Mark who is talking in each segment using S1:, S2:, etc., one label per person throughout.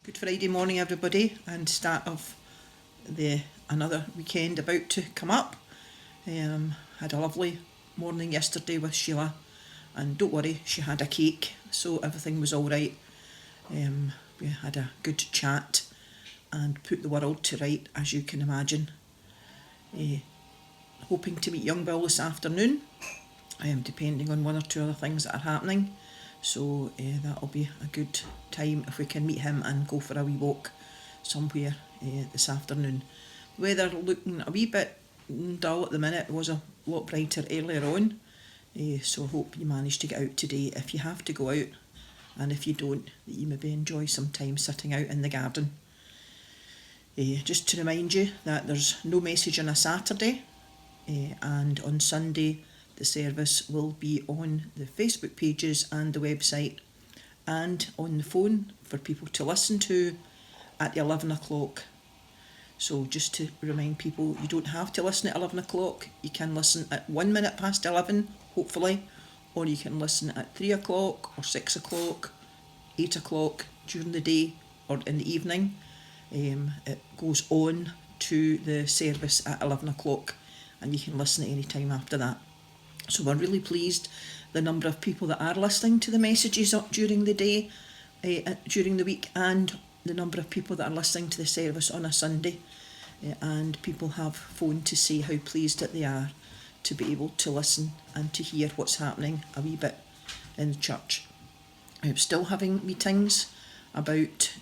S1: Good Friday morning, everybody, and start of another weekend about to come up. Had a lovely morning yesterday with Sheila, and don't worry, she had a cake, so everything was all right. We had a good chat and put the world to right, as you can imagine. Hoping to meet young Bill this afternoon, depending on one or two other things that are happening. So that'll be a good time if we can meet him and go for a wee walk somewhere this afternoon. The weather looking a wee bit dull at the minute. It was a lot brighter earlier on. So I hope you manage to get out today if you have to go out, and if you don't, that you maybe enjoy some time sitting out in the garden. Just to remind you that there's no message on a Saturday, and on Sunday the service will be on the Facebook pages and the website and on the phone for people to listen to at 11 o'clock. So just to remind people, you don't have to listen at 11 o'clock. You can listen at 1 minute past 11, hopefully, or you can listen at 3 o'clock or 6 o'clock, 8 o'clock during the day or in the evening. It goes on to the service at 11 o'clock and you can listen at any time after that. So we're really pleased the number of people that are listening to the messages up during the day, during the week, and the number of people that are listening to the service on a Sunday. And people have phoned to say how pleased that they are to be able to listen and to hear what's happening a wee bit in the church. I'm still having meetings about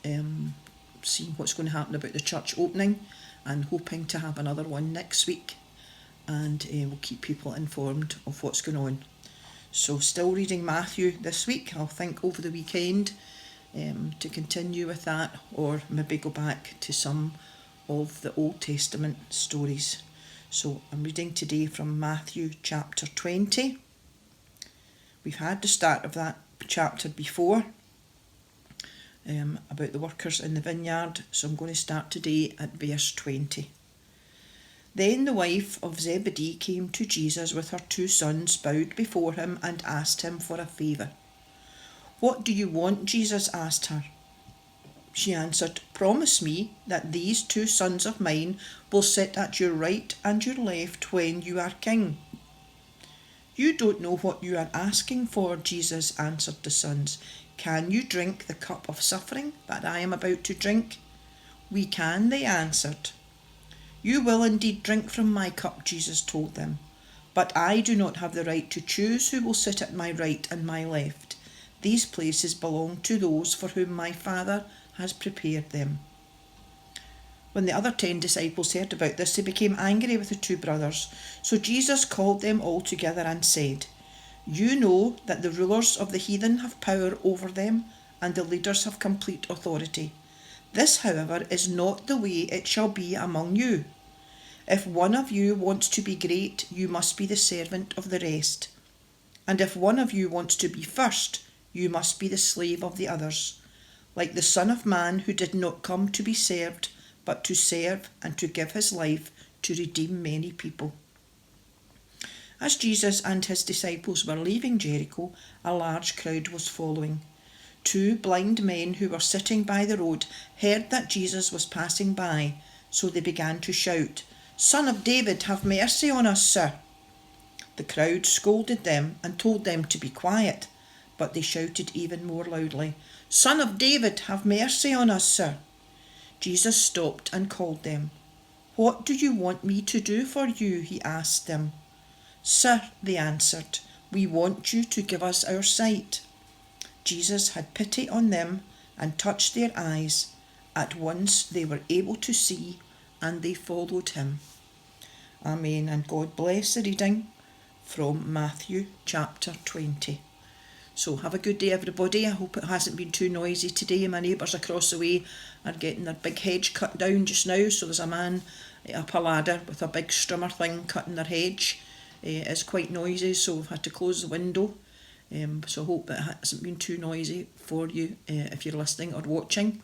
S1: seeing what's going to happen about the church opening, and hoping to have another one next week. And we'll keep people informed of what's going on. So still reading Matthew this week. I'll think over the weekend to continue with that, or maybe go back to some of the Old Testament stories. So I'm reading today from Matthew chapter 20. We've had the start of that chapter before, about the workers in the vineyard, so I'm going to start today at verse 20. Then the wife of Zebedee came to Jesus with her 2 sons, bowed before him and asked him for a favour. "What do you want?" Jesus asked her. She answered, "Promise me that these 2 sons of mine will sit at your right and your left when you are king." "You don't know what you are asking for," Jesus answered the sons. "Can you drink the cup of suffering that I am about to drink?" "We can," they answered. "You will indeed drink from my cup," Jesus told them, "but I do not have the right to choose who will sit at my right and my left. These places belong to those for whom my Father has prepared them." When the other 10 disciples heard about this, they became angry with the 2 brothers. So Jesus called them all together and said, "You know that the rulers of the heathen have power over them, and the leaders have complete authority. This, however, is not the way it shall be among you. If one of you wants to be great, you must be the servant of the rest. And if one of you wants to be first, you must be the slave of the others. Like the Son of Man, who did not come to be served, but to serve and to give his life to redeem many people." As Jesus and his disciples were leaving Jericho, a large crowd was following. 2 blind men who were sitting by the road heard that Jesus was passing by, so they began to shout, "Son of David, have mercy on us, sir." The crowd scolded them and told them to be quiet, but they shouted even more loudly, "Son of David, have mercy on us, sir." Jesus stopped and called them. "What do you want me to do for you?" he asked them. "Sir," they answered, "we want you to give us our sight." Jesus had pity on them and touched their eyes. At once they were able to see, and they followed him. Amen. And God bless the reading from Matthew chapter 20. So have a good day, everybody. I hope it hasn't been too noisy today. My neighbours across the way are getting their big hedge cut down just now, so there's a man up a ladder with a big strimmer thing cutting their hedge. It's quite noisy, so we've had to close the window. So I hope it hasn't been too noisy for you if you're listening or watching.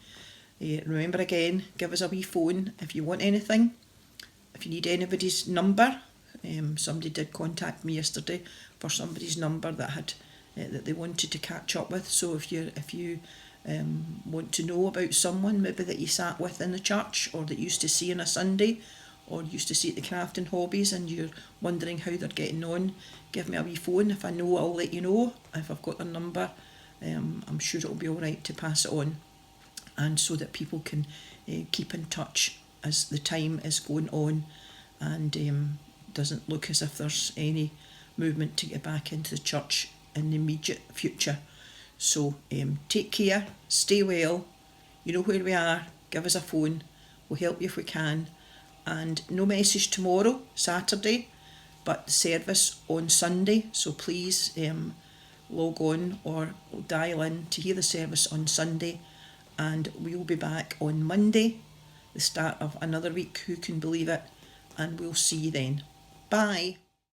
S1: Remember again, give us a wee phone if you want anything. If you need anybody's number, somebody did contact me yesterday for somebody's number that had that they wanted to catch up with. So if you want to know about someone maybe that you sat with in the church or that you used to see on a Sunday or used to see at the crafting hobbies and you're wondering how they're getting on, give me a wee phone. If I know, I'll let you know. If I've got their number, I'm sure it'll be all right to pass it on, and so that people can keep in touch as the time is going on and doesn't look as if there's any movement to get back into the church in the immediate future. So take care, stay well, you know where we are, give us a phone, we'll help you if we can. And no message tomorrow, Saturday, but the service on Sunday, so please log on or dial in to hear the service on Sunday, and we'll be back on Monday, the start of another week, who can believe it, and we'll see you then. Bye.